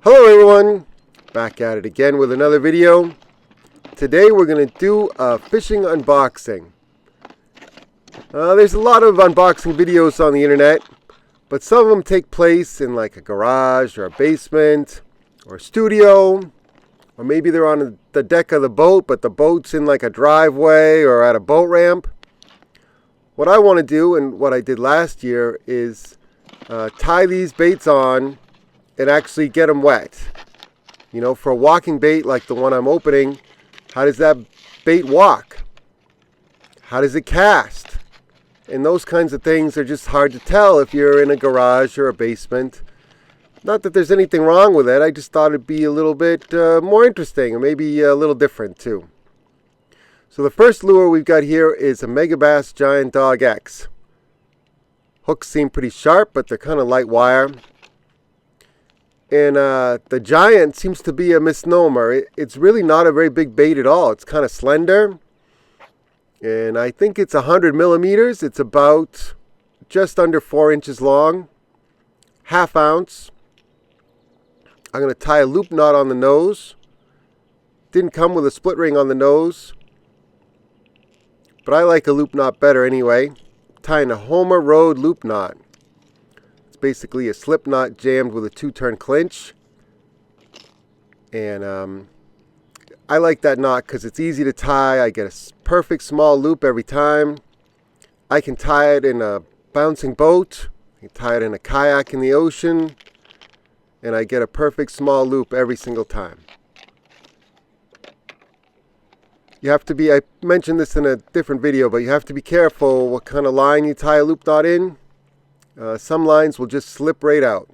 Hello everyone, back at it again with another video. Today we're going to do a fishing unboxing. There's a lot of unboxing videos on the internet, but some of them take place in like a garage or a basement or a studio, or maybe they're on the deck of the boat, but the boat's in like a driveway or at a boat ramp. What I want to do, and what I did last year, is tie these baits on and actually get them wet. You know, for a walking bait like the one I'm opening, how does that bait walk? How does it cast? And those kinds of things are just hard to tell if you're in a garage or a basement. Not that there's anything wrong with it, I just thought it'd be a little bit more interesting, or maybe a little different too. So the first lure we've got here is a Megabass Giant Dog X. Hooks seem pretty sharp, but they're kind of light wire. And the giant seems to be a misnomer. It's really not a very big bait at all. It's kind of slender. And I think it's 100 millimeters. It's about just under 4 inches long. Half ounce. I'm going to tie a loop knot on the nose. Didn't come with a split ring on the nose, but I like a loop knot better anyway. Tying a Homer Road loop knot. Basically a slip knot jammed with a 2-turn clinch, and I like that knot because it's easy to tie. I get a perfect small loop every time. I can tie it in a bouncing boat, I can tie it in a kayak in the ocean, and I get a perfect small loop every single time. You have to be, I mentioned this in a different video, but you have to be careful what kind of line you tie a loop knot in. Some lines will just slip right out.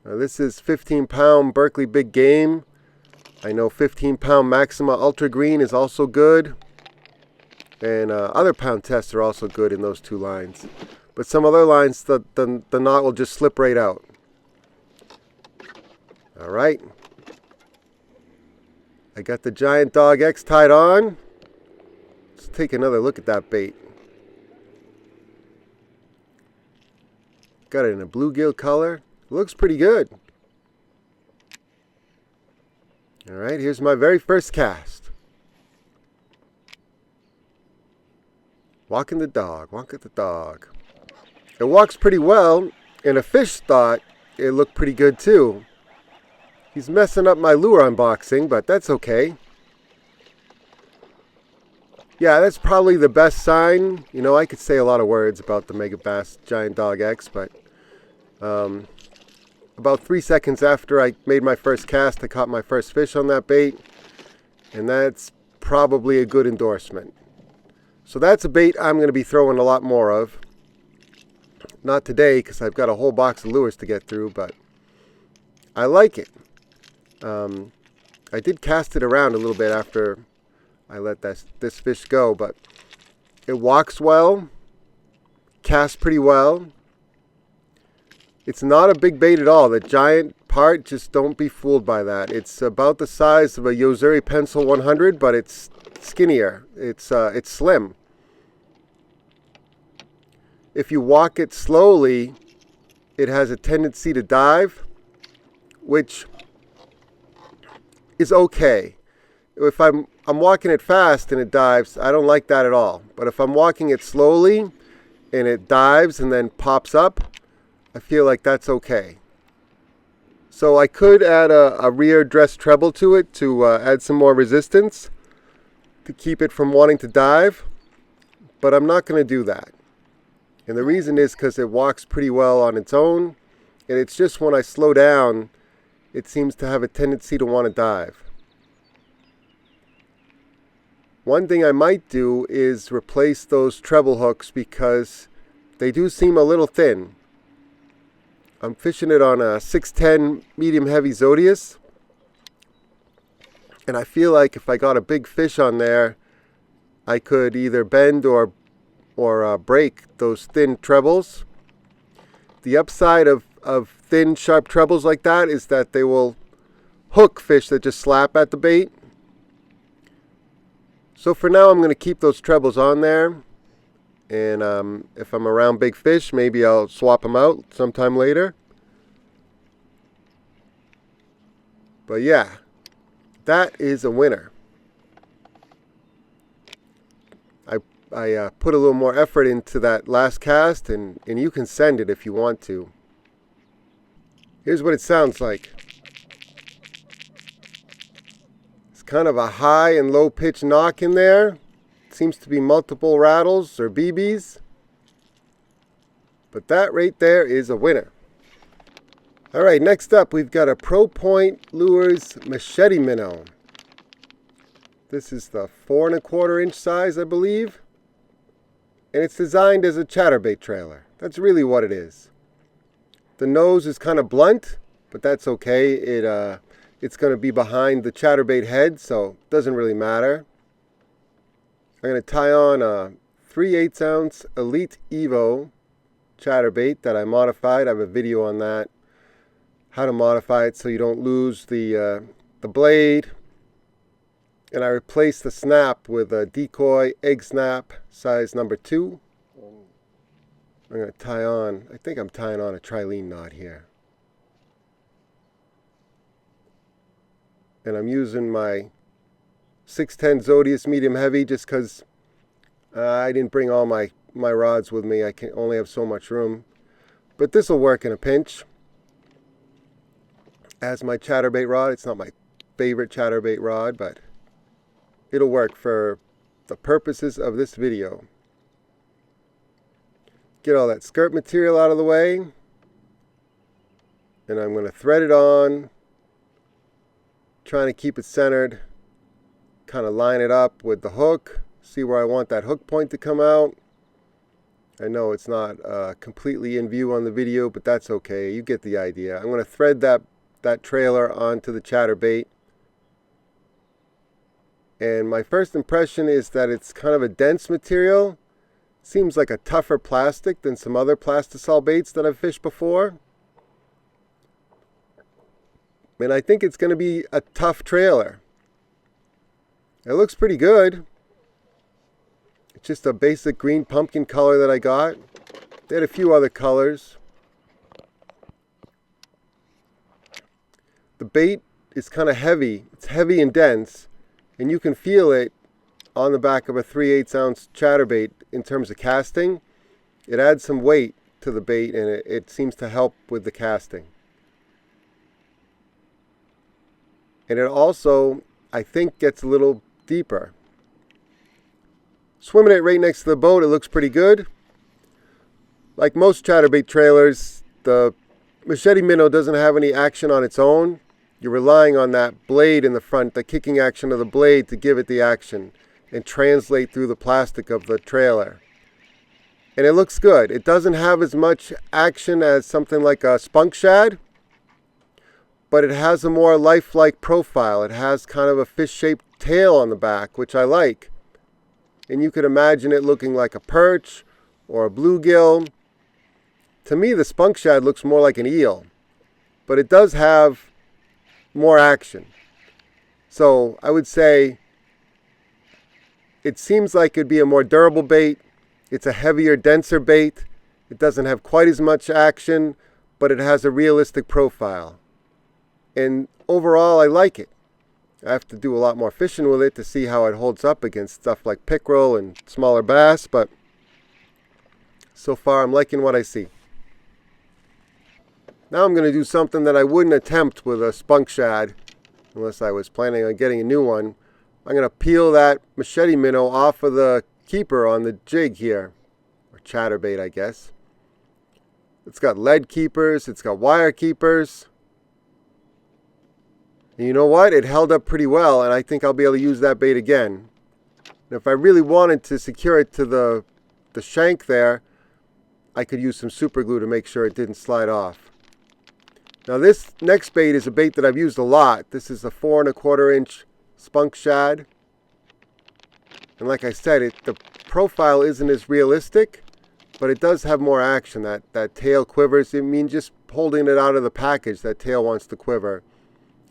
This is 15-pound Berkley Big Game. I know 15-pound Maxima Ultra Green is also good. And other pound tests are also good in those two lines. But some other lines, the knot will just slip right out. Alright. I got the Giant Dog X tied on. Let's take another look at that bait. Got it in a bluegill color. Looks pretty good. Alright, here's my very first cast. Walking the dog, walk at the dog. It walks pretty well, and a fish thought it looked pretty good too. He's messing up my lure unboxing, but that's okay. Yeah, that's probably the best sign. You know, I could say a lot of words about the Megabass Giant Dog X, but about 3 seconds after I made my first cast, I caught my first fish on that bait, and that's probably a good endorsement. So that's a bait I'm going to be throwing a lot more of. Not today, because I've got a whole box of lures to get through, but I like it. I did cast it around a little bit after I let this fish go, but it walks well, casts pretty well. It's not a big bait at all. The giant part, just don't be fooled by that. It's about the size of a Yozuri Pencil 100, but it's skinnier. It's slim. If you walk it slowly, it has a tendency to dive, which is okay. If I'm walking it fast and it dives, I don't like that at all. But if I'm walking it slowly and it dives and then pops up, I feel like that's okay. So I could add a rear dress treble to it to add some more resistance to keep it from wanting to dive, but I'm not going to do that. And the reason is because it walks pretty well on its own, and it's just when I slow down, it seems to have a tendency to want to dive. One thing I might do is replace those treble hooks because they do seem a little thin. I'm fishing it on a 610 medium heavy Zodius, and I feel like if I got a big fish on there, I could either bend or break those thin trebles. The upside of thin sharp trebles like that is that they will hook fish that just slap at the bait. So for now, I'm going to keep those trebles on there, and if I'm around big fish, maybe I'll swap them out sometime later. But yeah, that is a winner. I put a little more effort into that last cast, and you can send it if you want to. Here's what it sounds like. It's kind of a high and low pitch knock in there. Seems to be multiple rattles or BBs. But that right there is a winner. Alright, next up we've got a Pro Point Lures Machete minnow. This is the 4 1/4 inch size, I believe. And it's designed as a chatterbait trailer. That's really what it is. The nose is kind of blunt, but that's okay. It's going to be behind the chatterbait head, so it doesn't really matter. I'm going to tie on a 3/8 ounce Elite Evo chatterbait that I modified. I have a video on that. How to modify it so you don't lose the blade. And I replaced the snap with a Decoy egg snap size number 2. I'm going to tie on, I think I'm tying on a trilene knot here. And I'm using my 610 Zodius medium heavy just because I didn't bring all my rods with me. I can only have so much room. But this will work in a pinch. As my chatterbait rod, it's not my favorite chatterbait rod, but it'll work for the purposes of this video. Get all that skirt material out of the way. And I'm going to thread it on. Trying to keep it centered. Kind of line it up with the hook. See where I want that hook point to come out. I know it's not completely in view on the video, but that's okay. You get the idea. I'm going to thread that trailer onto the chatterbait. And my first impression is that it's kind of a dense material. Seems like a tougher plastic than some other plastisol baits that I've fished before. And I think it's going to be a tough trailer. It looks pretty good. It's just a basic green pumpkin color that I got. They had a few other colors. The bait is kind of heavy. It's heavy and dense. And you can feel it on the back of a 3/8 ounce chatterbait in terms of casting. It adds some weight to the bait, and it seems to help with the casting. And it also, I think, gets a little deeper. Swimming it right next to the boat, it looks pretty good. Like most chatterbait trailers, the machete minnow doesn't have any action on its own. You're relying on that blade in the front, the kicking action of the blade to give it the action and translate through the plastic of the trailer. And it looks good. It doesn't have as much action as something like a spunk shad, but it has a more lifelike profile. It has kind of a fish-shaped tail on the back, which I like. And you could imagine it looking like a perch or a bluegill. To me, the spunk shad looks more like an eel, but it does have more action. So I would say it seems like it'd be a more durable bait. It's a heavier, denser bait. It doesn't have quite as much action, but it has a realistic profile. And overall, I like it. I have to do a lot more fishing with it to see how it holds up against stuff like pickerel and smaller bass, but so far I'm liking what I see. Now I'm going to do something that I wouldn't attempt with a spunk shad unless I was planning on getting a new one. I'm going to peel that machete minnow off of the keeper on the jig here, or chatterbait I guess. It's got lead keepers, it's got wire keepers. And you know what? It held up pretty well, and I think I'll be able to use that bait again. And if I really wanted to secure it to the shank there, I could use some super glue to make sure it didn't slide off. Now this next bait is a bait that I've used a lot. This is a 4 1/4 inch spunk shad. And like I said, the profile isn't as realistic, but it does have more action. That tail quivers. I mean, just holding it out of the package, that tail wants to quiver.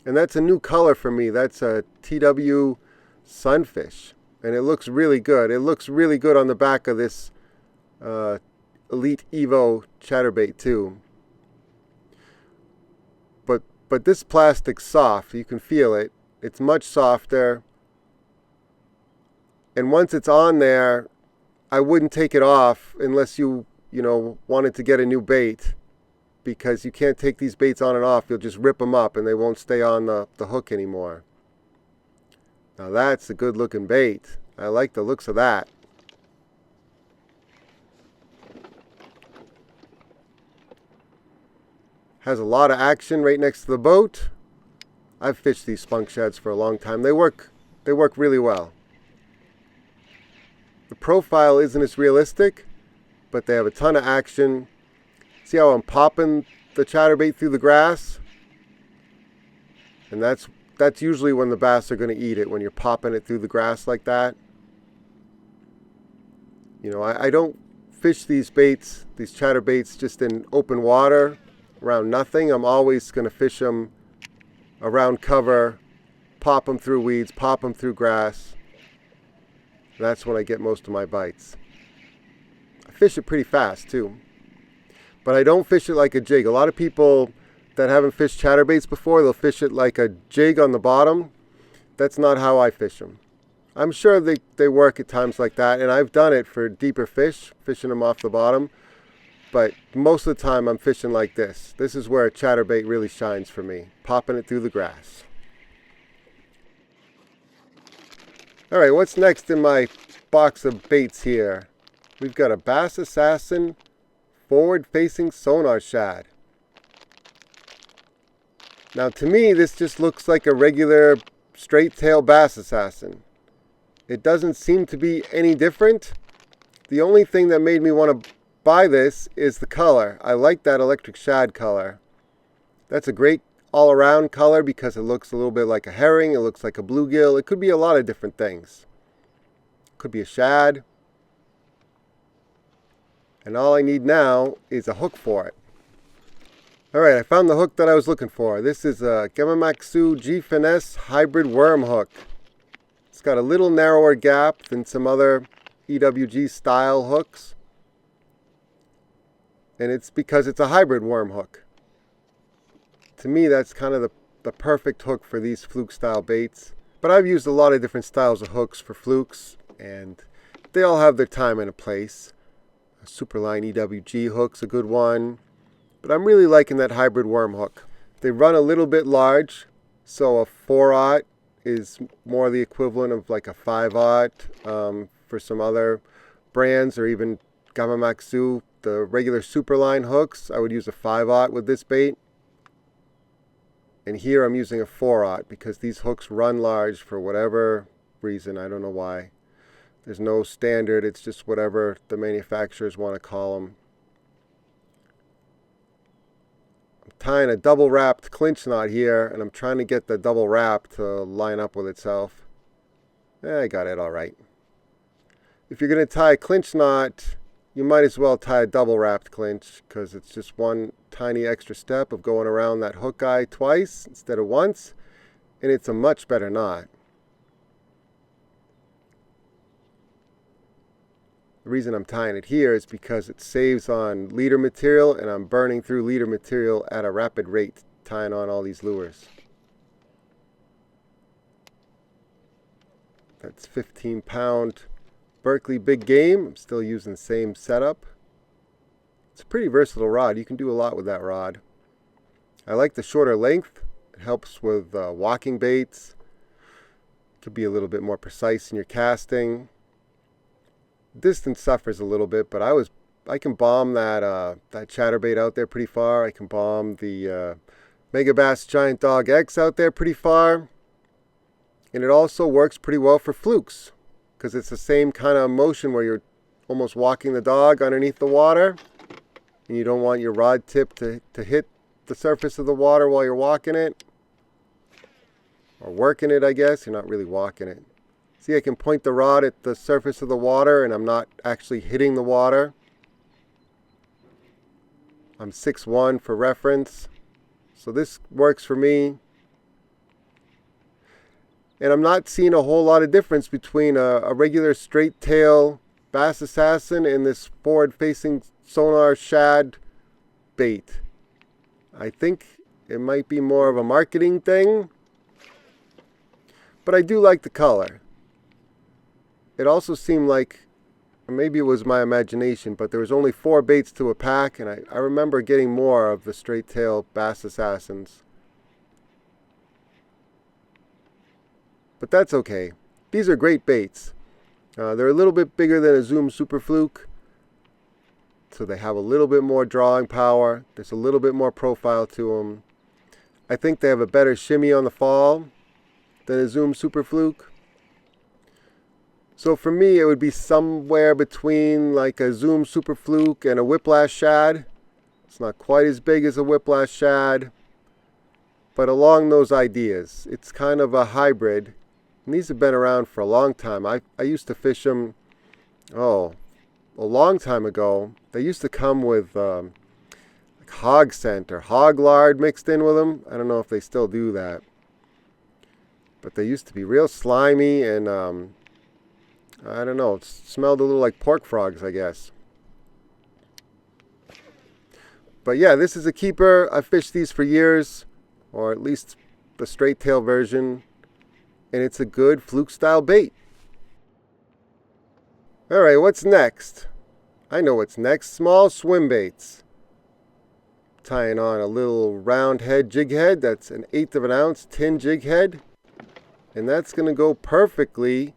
And that's a new color for me. That's a TW Sunfish. And it looks really good. It looks really good on the back of this Elite Evo chatterbait too. But but this plastic's soft. You can feel it. It's much softer. And once it's on there, I wouldn't take it off unless you wanted to get a new bait, because you can't take these baits on and off. You'll just rip them up and they won't stay on the hook anymore. Now that's a good looking bait. I like the looks of that. Has a lot of action right next to the boat. I've fished these spunk shads for a long time. They work really well. The profile isn't as realistic, but they have a ton of action. See how I'm popping the chatterbait through the grass? And that's usually when the bass are going to eat it, when you're popping it through the grass like that. I don't fish these baits, these chatterbaits, just in open water around nothing. I'm always going to fish them around cover, pop them through weeds, pop them through grass. That's when I get most of my bites. I fish it pretty fast too, but I don't fish it like a jig. A lot of people that haven't fished chatterbaits before, they'll fish it like a jig on the bottom. That's not how I fish them. I'm sure they work at times like that, and I've done it for deeper fish, fishing them off the bottom, but most of the time I'm fishing like this. This is where a chatterbait really shines for me, popping it through the grass. Alright, what's next in my box of baits here? We've got a Bass Assassin forward-facing sonar shad. Now to me, this just looks like a regular straight-tail Bass Assassin. It doesn't seem to be any different. The only thing that made me want to buy this is the color. I like that electric shad color. That's a great all-around color because it looks a little bit like a herring. It looks like a bluegill. It could be a lot of different things. It could be a shad. And all I need now is a hook for it. Alright, I found the hook that I was looking for. This is a Gamakatsu G-Finesse hybrid worm hook. It's got a little narrower gap than some other EWG style hooks. And it's because it's a hybrid worm hook. To me, that's kind of the perfect hook for these fluke style baits. But I've used a lot of different styles of hooks for flukes, and they all have their time and a place. A Superline EWG hook's a good one. But I'm really liking that hybrid worm hook. They run a little bit large, so a 4/0 is more the equivalent of like a 5/0 for some other brands, or even Gamakatsu. The regular Superline hooks, I would use a 5/0 with this bait. And here I'm using a 4/0 because these hooks run large for whatever reason. I don't know why. There's no standard. It's just whatever the manufacturers want to call them. I'm tying a double wrapped clinch knot here, and I'm trying to get the double wrap to line up with itself. I got it all right. If you're going to tie a clinch knot, you might as well tie a double wrapped clinch, because it's just one tiny extra step of going around that hook eye twice instead of once, and it's a much better knot. The reason I'm tying it here is because it saves on leader material, and I'm burning through leader material at a rapid rate tying on all these lures. That's 15-pound Berkeley Big Game. I'm still using the same setup. It's a pretty versatile rod. You can do a lot with that rod. I like the shorter length. It helps with walking baits. Could be a little bit more precise in your casting. Distance suffers a little bit, but I can bomb that chatterbait out there pretty far. I can bomb the Megabass Giant Dog X out there pretty far. And it also works pretty well for flukes, because it's the same kind of motion where you're almost walking the dog underneath the water, and you don't want your rod tip to hit the surface of the water while you're walking it, or working it, I guess. You're not really walking it. See, I can point the rod at the surface of the water, and I'm not actually hitting the water. I'm 6'1" for reference, so this works for me. And I'm not seeing a whole lot of difference between a regular straight tail Bass Assassin and this forward facing sonar shad bait. I think It might be more of a marketing thing, but I do like the color. It also seemed like, or maybe it was my imagination, but there was only 4 baits to a pack, and I remember getting more of the straight tail bass assassins. But that's okay. These are great baits. They're a little bit bigger than a Zoom Super Fluke, so they have a little bit more drawing power. There's a little bit more profile to them. I think they have a better shimmy on the fall than a Zoom Super Fluke. So for me, it would be somewhere between like a Zoom Super Fluke and a Whiplash Shad. It's not quite as big as a Whiplash Shad, but along those ideas. It's kind of a hybrid. And these have been around for a long time. I used to fish them, a long time ago. They used to come with like hog scent or hog lard mixed in with them. I don't know if they still do that. But they used to be real slimy and I don't know, it smelled a little like pork frogs, I guess. But yeah, this is a keeper. I've fished these for years, or at least the straight tail version, and it's a good fluke style bait. Alright, what's next? I know what's next. Small swim baits. Tying on a little round head jig head. That's an 1/8 of an ounce tin jig head. And that's going to go perfectly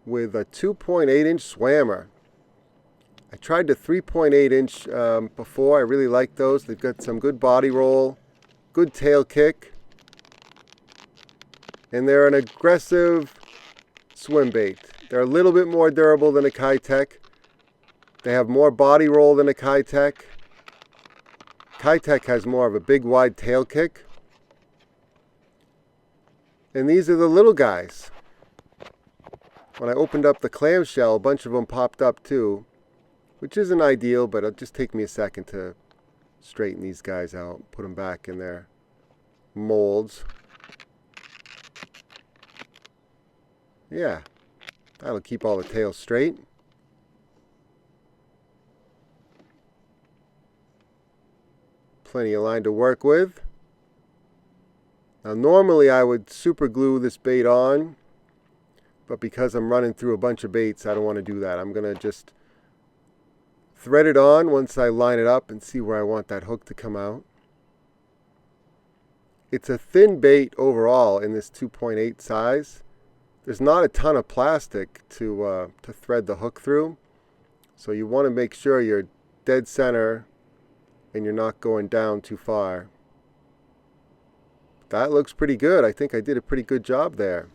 with a 2.8 inch swammer. I tried the 3.8 inch before. I really like those. They've got some good body roll, good tail kick, and they're an aggressive swim bait. They're a little bit more durable than a Kitech. They have more body roll than a Kitech. Kitech has more of a big wide tail kick. And these are the little guys. When I opened up the clamshell, a bunch of them popped up too, which isn't ideal, but it'll just take me a second to straighten these guys out, put them back in their molds. Yeah, that'll keep all the tails straight. Plenty of line to work with. Now normally I would super glue this bait on, but because I'm running through a bunch of baits, I don't want to do that. I'm going to just thread it on once I line it up and see where I want that hook to come out. It's a thin bait overall in this 2.8 size. There's not a ton of plastic to thread the hook through, so you want to make sure you're dead center and you're not going down too far. That looks pretty good. I think I did a pretty good job there.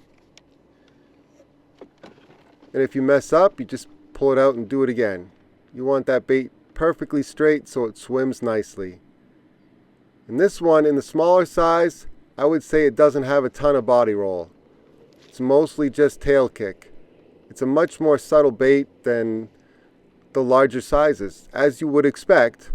And if you mess up, you just pull it out and do it again. You want that bait perfectly straight so it swims nicely. And this one, in the smaller size, I would say it doesn't have a ton of body roll. It's mostly just tail kick. It's a much more subtle bait than the larger sizes, as you would expect.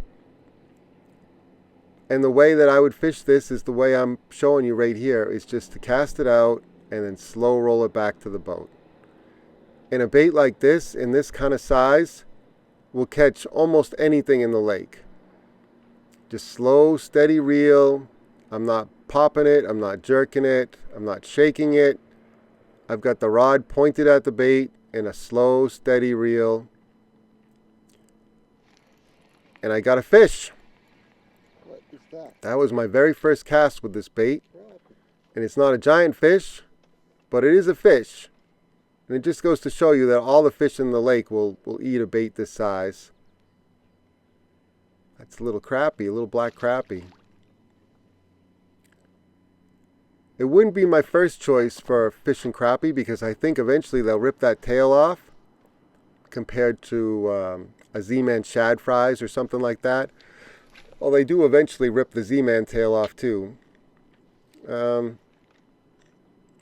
And the way that I would fish this is the way I'm showing you right here, is just to cast it out and then slow roll it back to the boat. And a bait like this, in this kind of size, will catch almost anything in the lake. Just slow, steady reel. I'm not popping it, I'm not jerking it, I'm not shaking it. I've got the rod pointed at the bait in a slow, steady reel. And I got a fish. What is that? That was my very first cast with this bait. And it's not a giant fish, but it is a fish. And it just goes to show you that all the fish in the lake will eat a bait this size. That's a little crappie, a little black crappie. It wouldn't be my first choice for fishing crappie because I think eventually they'll rip that tail off compared to a Z-Man shad fries or something like that. Well, they do eventually rip the Z-Man tail off too. I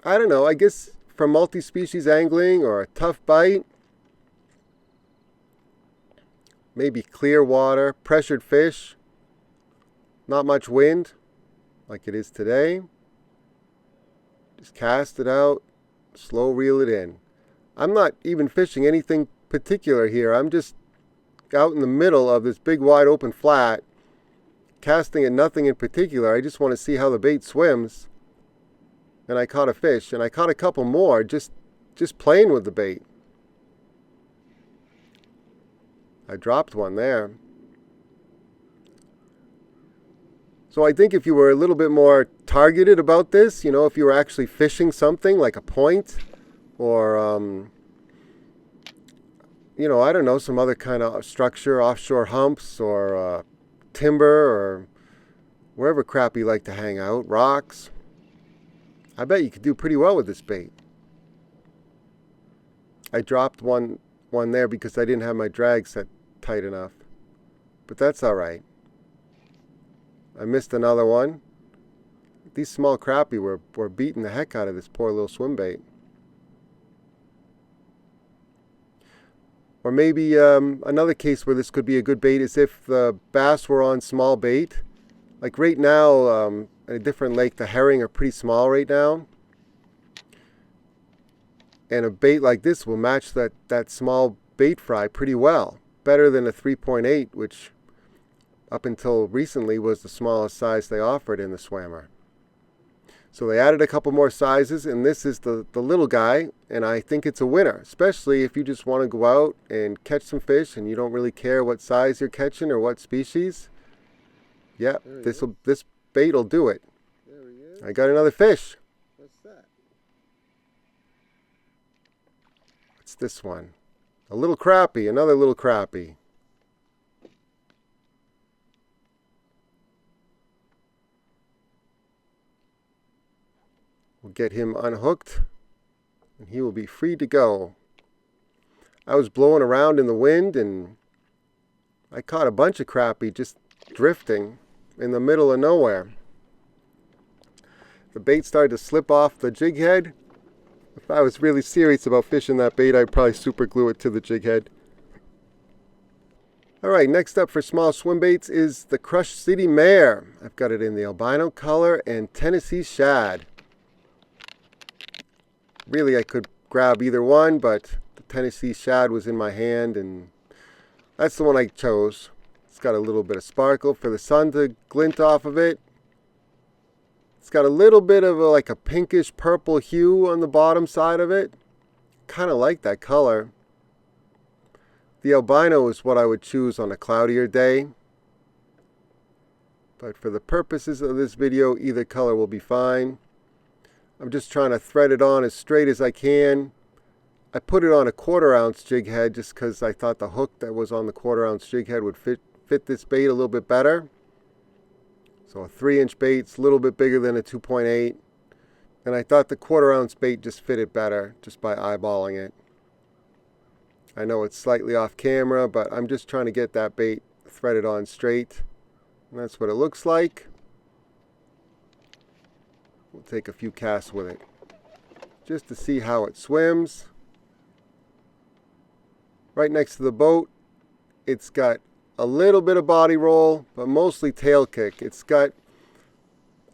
don't know, I guess for multi-species angling or a tough bite, maybe clear water, pressured fish, not much wind like it is today. Just cast it out, slow reel it in. I'm not even fishing anything particular here. I'm just out in the middle of this big wide open flat casting at nothing in particular. I just want to see how the bait swims. And I caught a fish, and I caught a couple more just playing with the bait. I dropped one there. So I think if you were a little bit more targeted about this, you know, if you were actually fishing something like a point or, you know, I don't know, some other kind of structure, offshore humps or timber or wherever crap you like to hang out, rocks, I bet you could do pretty well with this bait. I dropped one there because I didn't have my drag set tight enough, but that's all right. I missed another one. These small crappie were beating the heck out of this poor little swim bait. Or maybe another case where this could be a good bait is if the bass were on small bait. Like right now, at a different lake, the herring are pretty small right now. And a bait like this will match that small bait fry pretty well. Better than a 3.8, which up until recently was the smallest size they offered in the swammer. So they added a couple more sizes, and this is the little guy, and I think it's a winner, especially if you just want to go out and catch some fish and you don't really care what size you're catching or what species. Yeah, this bait will do it. There he is. I got another fish. What's that? What's this one? A little crappie, another little crappie. We'll get him unhooked and he will be free to go. I was blowing around in the wind and I caught a bunch of crappie just drifting in the middle of nowhere. The bait started to slip off the jig head. If I was really serious about fishing that bait, I'd probably super glue it to the jig head. Alright, next up for small swim baits is the Crush City Mare. I've got it in the albino color and Tennessee shad. Really, I could grab either one, but the Tennessee shad was in my hand, and that's the one I chose. It's got a little bit of sparkle for the sun to glint off of it. It's got a little bit of like a pinkish purple hue on the bottom side of it. Kind of like that color. The albino is what I would choose on a cloudier day. But for the purposes of this video, either color will be fine. I'm just trying to thread it on as straight as I can. I put it on a 1/4 ounce jig head just because I thought the hook that was on the 1/4 ounce jig head would fit this bait a little bit better. So a 3-inch bait's a little bit bigger than a 2.8. And I thought the 1/4 ounce bait just fitted better just by eyeballing it. I know it's slightly off camera, but I'm just trying to get that bait threaded on straight. And that's what it looks like. We'll take a few casts with it just to see how it swims. Right next to the boat, it's got a little bit of body roll, but mostly tail kick. It's got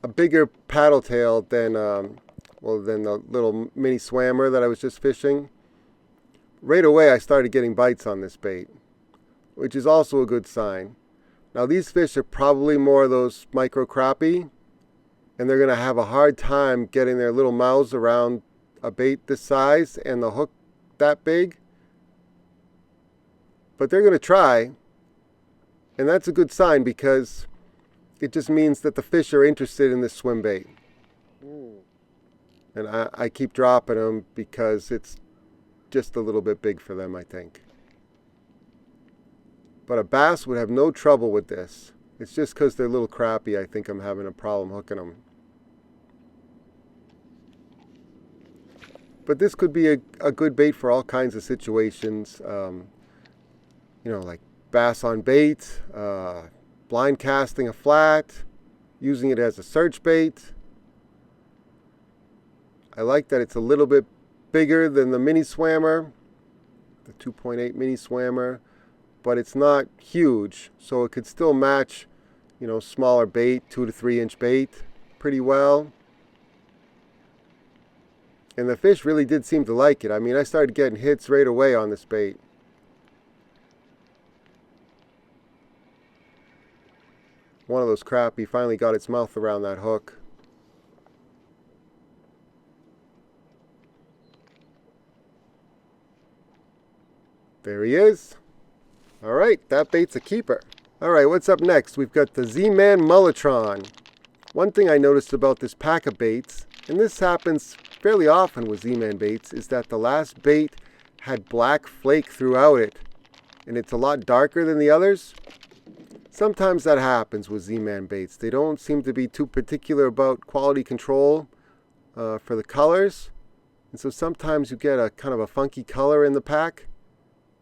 a bigger paddle tail than the little mini swammer that I was just fishing. Right away I started getting bites on this bait, which is also a good sign. Now these fish are probably more of those micro crappie, and they're going to have a hard time getting their little mouths around a bait this size and the hook that big. But they're going to try, and that's a good sign because it just means that the fish are interested in this swim bait. And I keep dropping them because it's just a little bit big for them, I think. But a bass would have no trouble with this. It's just because they're little crappie I think I'm having a problem hooking them. But this could be a good bait for all kinds of situations. You know, like bass on bait, blind casting a flat, using it as a search bait. I like that it's a little bit bigger than the mini swammer, the 2.8 mini swammer, but it's not huge, so it could still match, you know, smaller bait, 2 to 3 inch bait pretty well. And the fish really did seem to like it. I mean, I started getting hits right away on this bait. one of those crappie finally got its mouth around that hook. There he is. Alright, that bait's a keeper. Alright, what's up next? We've got the Z-Man Moleton. One thing I noticed about this pack of baits, and this happens fairly often with Z-Man baits, is that the last bait had black flake throughout it, and it's a lot darker than the others. Sometimes that happens with Z-Man baits. They don't seem to be too particular about quality control for the colors, and so sometimes you get a kind of a funky color in the pack.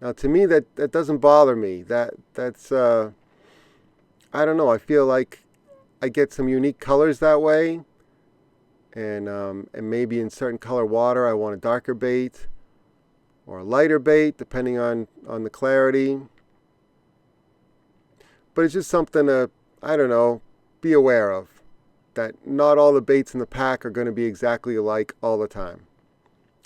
Now to me that doesn't bother me. That's I don't know, I feel like I get some unique colors that way, and maybe in certain color water I want a darker bait or a lighter bait depending on the clarity. But it's just something to, I don't know, be aware of, that not all the baits in the pack are going to be exactly alike all the time.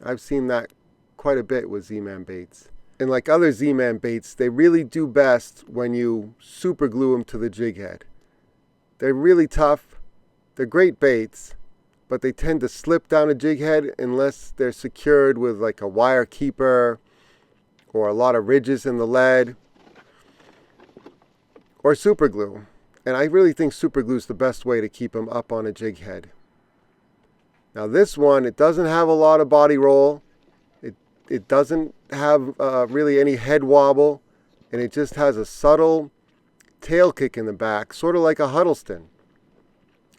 I've seen that quite a bit with Z-Man baits. And like other Z-Man baits, they really do best when you super glue them to the jig head. They're really tough. They're great baits, but they tend to slip down a jig head unless they're secured with like a wire keeper or a lot of ridges in the lead or super glue. And I really think super glue is the best way to keep them up on a jig head. Now this one, it doesn't have a lot of body roll. It doesn't have really any head wobble, and it just has a subtle tail kick in the back, sort of like a Huddleston,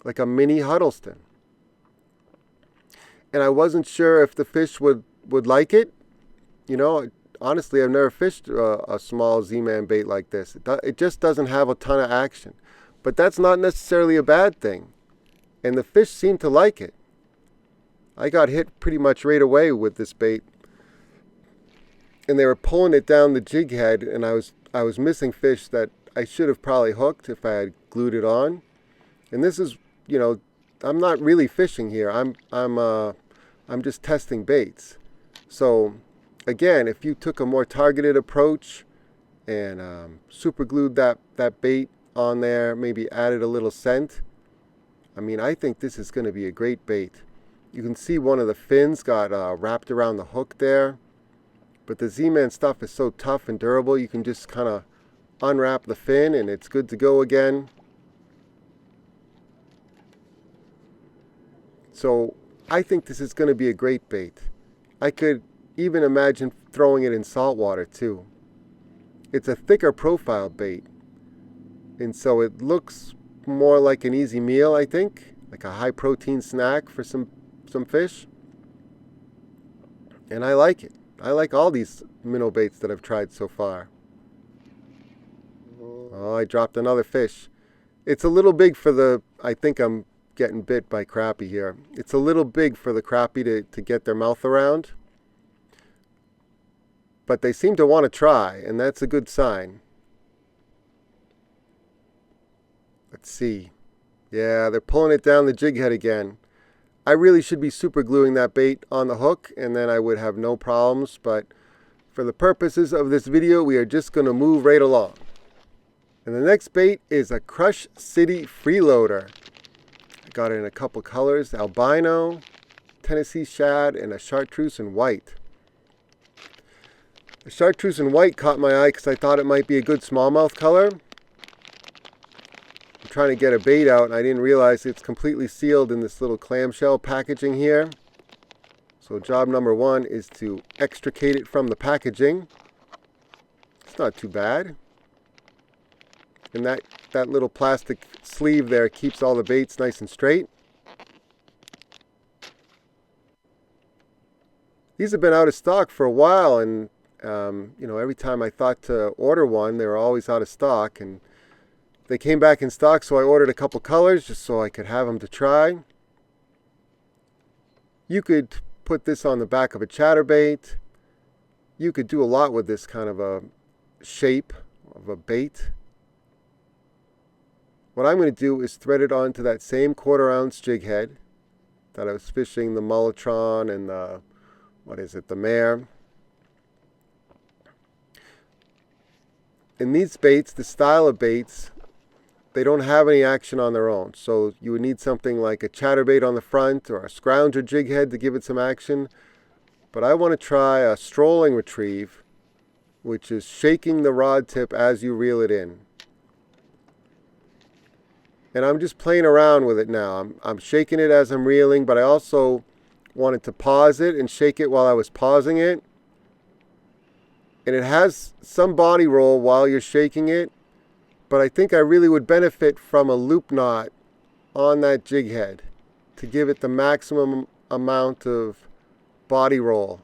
like a mini Huddleston. And I wasn't sure if the fish would like it. You know, honestly, I've never fished a small Z-Man bait like this. It just doesn't have a ton of action. But that's not necessarily a bad thing. And the fish seem to like it. I got hit pretty much right away with this bait. And they were pulling it down the jig head, and I was missing fish that I should have probably hooked if I had glued it on. And this is, you know, I'm not really fishing here. I'm just testing baits. So again, if you took a more targeted approach and super glued that bait on there, maybe added a little scent, I mean, I think this is going to be a great bait. You can see one of the fins got wrapped around the hook there. But the Z-Man stuff is so tough and durable, you can just kind of unwrap the fin and it's good to go again. So I think this is going to be a great bait. I could even imagine throwing it in salt water too. It's a thicker profile bait, and so it looks more like an easy meal, I think, like a high protein snack for some fish. And I like it. I like all these minnow baits that I've tried so far. Oh, I dropped another fish. It's a little big for the, I think I'm getting bit by crappie here. It's a little big for the crappie to get their mouth around. But they seem to want to try, and that's a good sign. Let's see. Yeah, they're pulling it down the jig head again. I really should be super gluing that bait on the hook, and then I would have no problems, but for the purposes of this video, we are just going to move right along. And the next bait is a Crush City freeloader. I got it in a couple colors, albino, Tennessee shad, and a chartreuse and white. The chartreuse and white caught my eye because I thought it might be a good smallmouth color. Trying to get a bait out, and I didn't realize it's completely sealed in this little clamshell packaging here. So job number one is to extricate it from the packaging. It's not too bad. And that little plastic sleeve there keeps all the baits nice and straight. These have been out of stock for a while, and you know, every time I thought to order one, they were always out of stock, and they came back in stock, so I ordered a couple colors just so I could have them to try. You could put this on the back of a chatterbait. You could do a lot with this kind of a shape of a bait. What I'm going to do is thread it onto that same 1/4 ounce jig head that I was fishing the Moleton and the, what is it, the mare. In these baits, the style of baits, they don't have any action on their own. So you would need something like a chatterbait on the front or a scrounger jig head to give it some action. But I want to try a strolling retrieve, which is shaking the rod tip as you reel it in. And I'm just playing around with it now. I'm shaking it as I'm reeling, but I also wanted to pause it and shake it while I was pausing it. And it has some body roll while you're shaking it, but I think I really would benefit from a loop knot on that jig head to give it the maximum amount of body roll,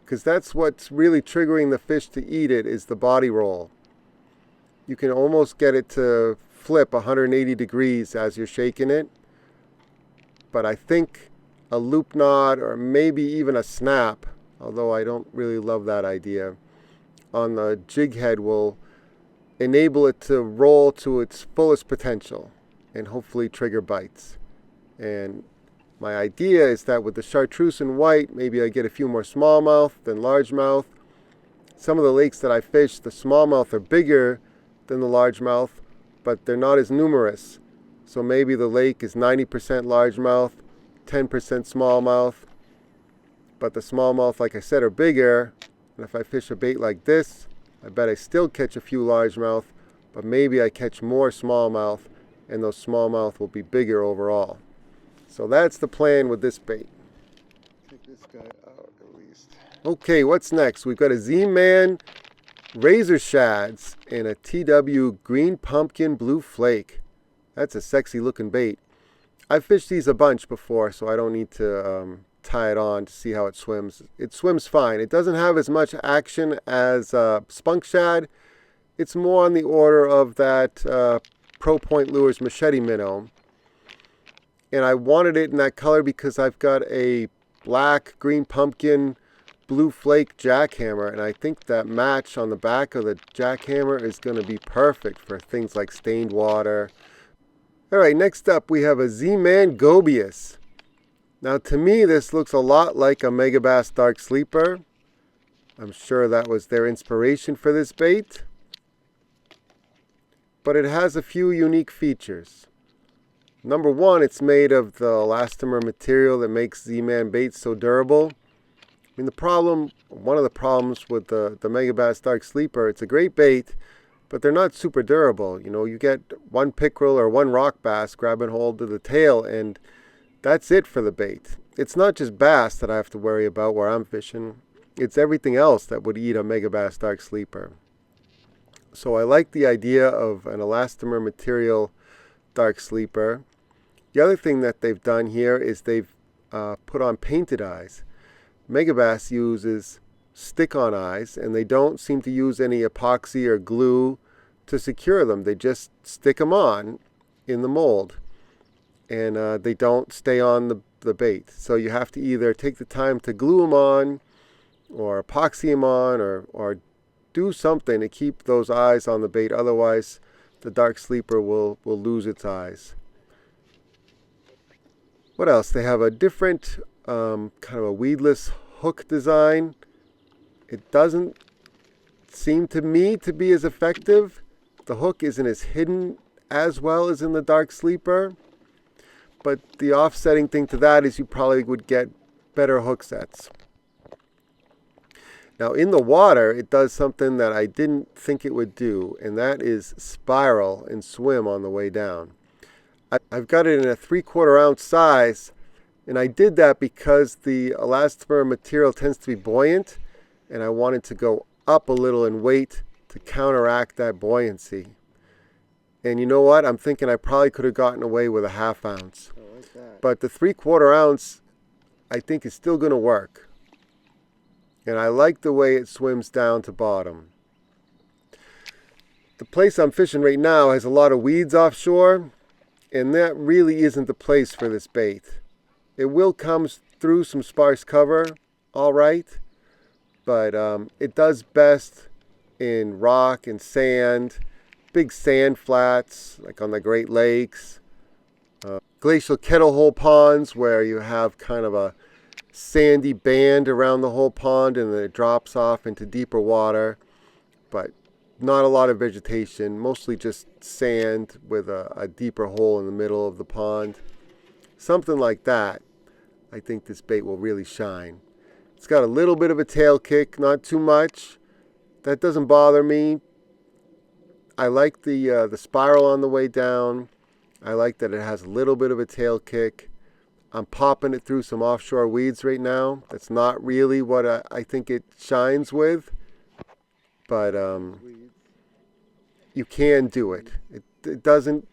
because that's what's really triggering the fish to eat it, is the body roll. You can almost get it to flip 180 degrees as you're shaking it, but I think a loop knot or maybe even a snap, although I don't really love that idea, on the jig head will enable it to roll to its fullest potential and hopefully trigger bites. And my idea is that with the chartreuse and white, maybe I get a few more smallmouth than largemouth. Some of the lakes that I fish, the smallmouth are bigger than the largemouth, but they're not as numerous. So maybe the lake is 90% largemouth, 10% smallmouth, but the smallmouth, like I said, are bigger. And if I fish a bait like this, I bet I still catch a few largemouth, but maybe I catch more smallmouth, and those smallmouth will be bigger overall. So that's the plan with this bait. Take this guy out at least. Okay, what's next? We've got a Z-Man razor shads and a TW green pumpkin blue flake. That's a sexy looking bait. I've fished these a bunch before, so I don't need to tie it on to see how it swims. It swims fine. It doesn't have as much action as spunk shad. It's more on the order of that Pro Point Lures machete minnow. And I wanted it in that color because I've got a black green pumpkin blue flake jackhammer, and I think that match on the back of the jackhammer is going to be perfect for things like stained water. Alright, next up we have a Z-Man Gobius. Now to me this looks a lot like a Megabass Dark Sleeper. I'm sure that was their inspiration for this bait. But it has a few unique features. Number one, it's made of the elastomer material that makes Z-Man baits so durable. I mean, one of the problems with the Megabass Dark Sleeper, it's a great bait, but they're not super durable. You know, you get one pickerel or one rock bass grabbing hold of the tail, and that's it for the bait. It's not just bass that I have to worry about where I'm fishing. It's everything else that would eat a Megabass Dark Sleeper. So I like the idea of an elastomer material Dark Sleeper. The other thing that they've done here is they've put on painted eyes. Megabass uses stick-on eyes, and they don't seem to use any epoxy or glue to secure them. They just stick them on in the mold, and they don't stay on the bait. So you have to either take the time to glue them on or epoxy them on or do something to keep those eyes on the bait. Otherwise, the Dark Sleeper will lose its eyes. What else? They have a different kind of a weedless hook design. It doesn't seem to me to be as effective. The hook isn't as hidden as well as in the Dark Sleeper. But the offsetting thing to that is you probably would get better hook sets. Now in the water, it does something that I didn't think it would do, and that is spiral and swim on the way down. I've got it in a 3/4 ounce size, and I did that because the elastomer material tends to be buoyant, and I wanted to go up a little in weight to counteract that buoyancy. And you know what? I'm thinking I probably could have gotten away with a 1/2 ounce. I like that. But the 3/4 ounce, I think, is still going to work. And I like the way it swims down to bottom. The place I'm fishing right now has a lot of weeds offshore, and that really isn't the place for this bait. It will come through some sparse cover, all right, but it does best in rock and sand, big sand flats, like on the Great Lakes, glacial kettle hole ponds where you have kind of a sandy band around the whole pond and then it drops off into deeper water. But not a lot of vegetation, mostly just sand with a deeper hole in the middle of the pond. Something like that, I think this bait will really shine. It's got a little bit of a tail kick, not too much. That doesn't bother me. I like the spiral on the way down. I like that it has a little bit of a tail kick. I'm popping it through some offshore weeds right now. That's not really what I think it shines with. But you can do it. It doesn't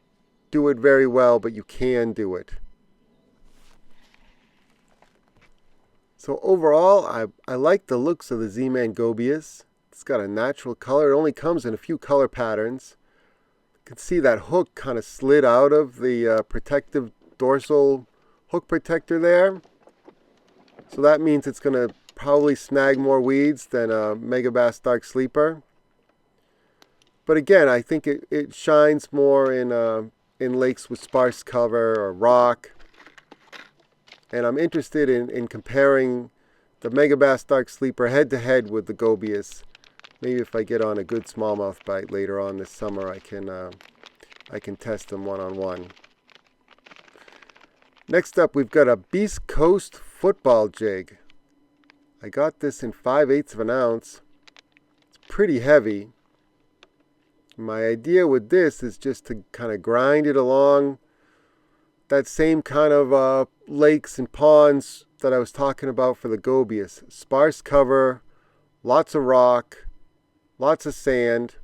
do it very well, but you can do it. So overall, I like the looks of the Z-Man Gobius. It's got a natural color. It only comes in a few color patterns. You can see that hook kind of slid out of the protective dorsal hook protector there. So that means it's going to probably snag more weeds than a Megabass Dark Sleeper. But again, I think it shines more in lakes with sparse cover or rock. And I'm interested in comparing the Megabass Dark Sleeper head to head with the Gobius. Maybe if I get on a good smallmouth bite later on this summer, I can test them one-on-one. Next up, we've got a Beast Coast football jig. I got this in 5/8 of an ounce. It's pretty heavy. My idea with this is just to kind of grind it along that same kind of lakes and ponds that I was talking about for the Gobius. Sparse cover, lots of rock, lots of sand.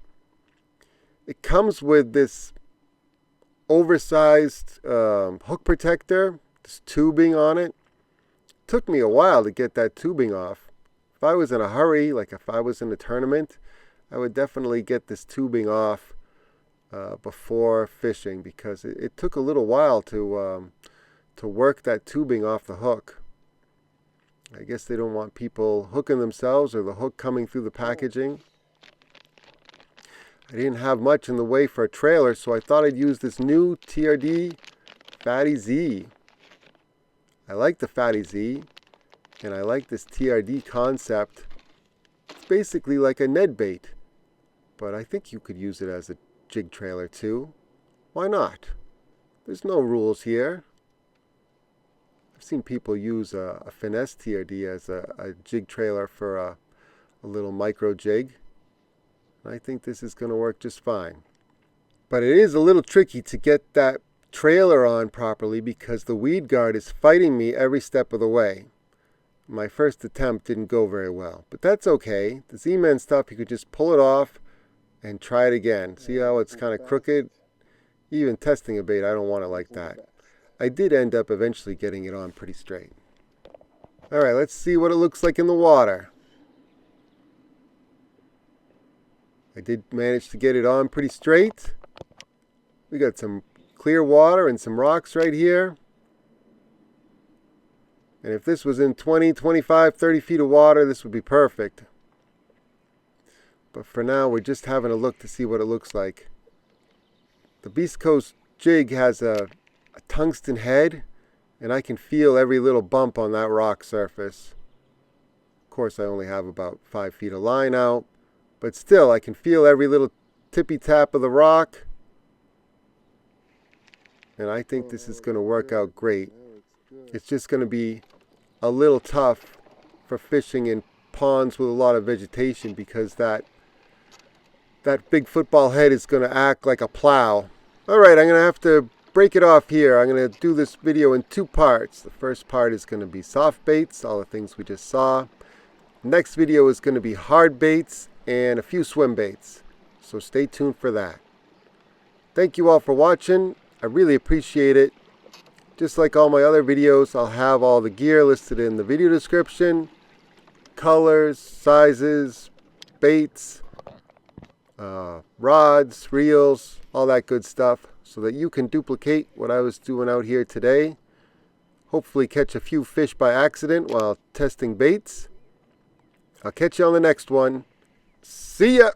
It comes with this oversized hook protector, this tubing on it. It took me a while to get that tubing off. If I was in a hurry, like if I was in a tournament, I would definitely get this tubing off before fishing, because it took a little while to work that tubing off the hook. I guess they don't want people hooking themselves or the hook coming through the packaging. I didn't have much in the way for a trailer, so I thought I'd use this new TRD Fatty Z. I like the Fatty Z, and I like this TRD concept. It's basically like a Ned bait, but I think you could use it as a jig trailer too. Why not? There's no rules here. I've seen people use a finesse TRD as a jig trailer for a little micro jig. I think this is going to work just fine. But it is a little tricky to get that trailer on properly because the weed guard is fighting me every step of the way. My first attempt didn't go very well, but that's okay. The Z-Man stuff, you could just pull it off and try it again. See how it's kind of crooked? Even testing a bait, I don't want it like that. I did end up eventually getting it on pretty straight. Alright, let's see what it looks like in the water. I did manage to get it on pretty straight. We got some clear water and some rocks right here. And if this was in 20, 25, 30 feet of water, this would be perfect. But for now, we're just having a look to see what it looks like. The Beast Coast jig has a tungsten head, and I can feel every little bump on that rock surface. Of course, I only have about 5 feet of line out, but still, I can feel every little tippy tap of the rock. And I think this is going to work out great. It's just going to be a little tough for fishing in ponds with a lot of vegetation because that big football head is going to act like a plow. Alright, I'm going to have to break it off here. I'm going to do this video in 2 parts. The first part is going to be soft baits, all the things we just saw. Next video is going to be hard baits and a few swim baits. So stay tuned for that. Thank you all for watching. I really appreciate it. Just like all my other videos, I'll have all the gear listed in the video description. Colors, sizes, baits, rods, reels, all that good stuff, so that you can duplicate what I was doing out here today. Hopefully catch a few fish by accident while testing baits. I'll catch you on the next one. See ya!